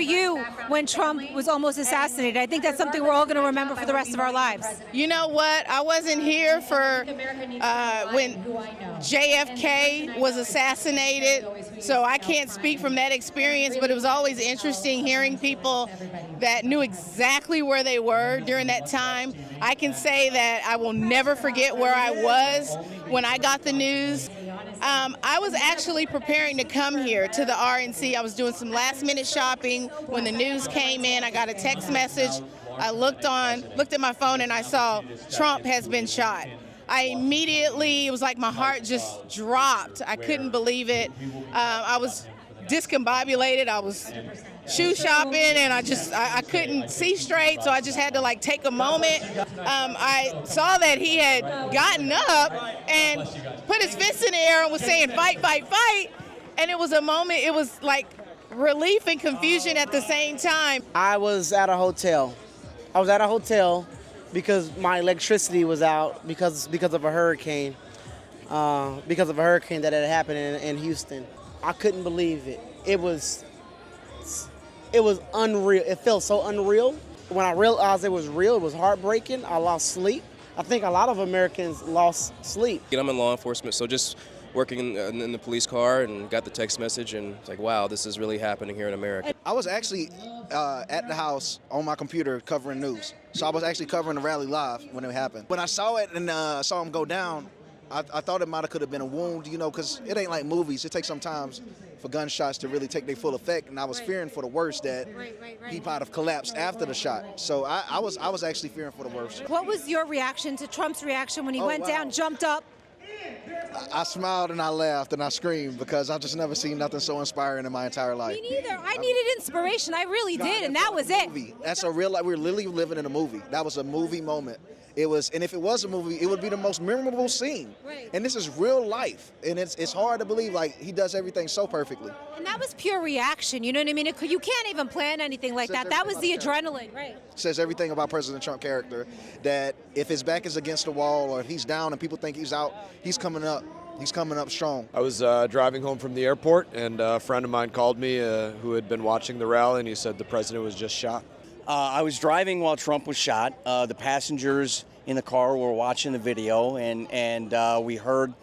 you when Trump was almost assassinated? I think that's something we're all going to remember for the rest of our lives. You know what? I wasn't here for when JFK was assassinated, so I can't speak from that experience, but it was always interesting hearing people that knew exactly where they were during that time. I can say that I will never forget where I was when I got the news. I was actually preparing to come here to the RNC. I was doing some last-minute shopping when the news came in. I got a text message. I looked at my phone, and I saw Trump has been shot. I immediately, it was like my heart just dropped. I couldn't believe it. I was discombobulated. I was shoe shopping, and I couldn't see straight, so I just had to like take a moment. I saw that he had gotten up and put his fist in the air and was saying, "Fight, fight, fight," and it was a moment, it was like relief and confusion at the same time. I was at a hotel. Because my electricity was out because of a hurricane. Because of a hurricane that had happened in Houston. I couldn't believe it. It was unreal. It felt so unreal. When I realized it was real, it was heartbreaking. I lost sleep. I think a lot of Americans lost sleep. I'm in law enforcement, so just working in the police car and got the text message, and it's like, wow, this is really happening here in America. I was actually at the house on my computer covering news. So I was actually covering the rally live when it happened. When I saw it and saw him go down, I thought it could have been a wound, you know, because it ain't like movies. It takes some time for gunshots to really take their full effect, and I was fearing for the worst that he might have collapsed after the shot. So I was actually fearing for the worst. What was your reaction to Trump's reaction when he went down, jumped up? I smiled and I laughed and I screamed because I've just never seen nothing so inspiring in my entire life. Me neither. I needed inspiration. I really did, and that was it. That's a real life. We're literally living in a movie. That was a movie moment. It was, and if it was a movie, it would be the most memorable scene. Right. And this is real life, and it's hard to believe. Like, he does everything so perfectly. And that was pure reaction. You know what I mean? You can't even plan anything like that. That was the adrenaline, right? Says everything about President Trump character. That if his back is against the wall or if he's down and people think he's out, he's coming up. He's coming up strong. I was driving home from the airport, and a friend of mine called me who had been watching the rally, and he said the president was just shot. I was driving while Trump was shot. The passengers in the car were watching the video, and we heard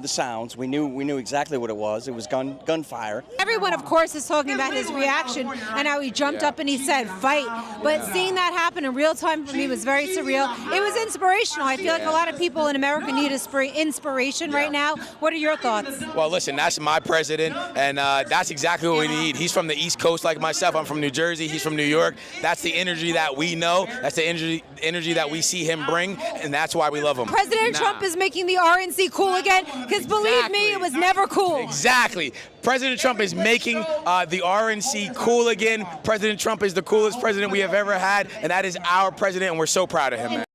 the sounds. We knew exactly what it was. It was gunfire. Everyone, of course, is talking about his reaction and how he jumped up and he said, "Fight." But seeing that happen in real time for me was very surreal. It was inspirational. I feel like a lot of people in America need inspiration right now. What are your thoughts? Well, listen, that's my president, and that's exactly what we need. He's from the East Coast like myself. I'm from New Jersey. He's from New York. That's the energy that we know. That's the energy that we see him bring, and that's why we love him. President Trump is making the RNC cool again, because believe me, it was never cool. Exactly. President Trump is making the RNC cool again. President Trump is the coolest president we have ever had, and that is our president, and we're so proud of him, man.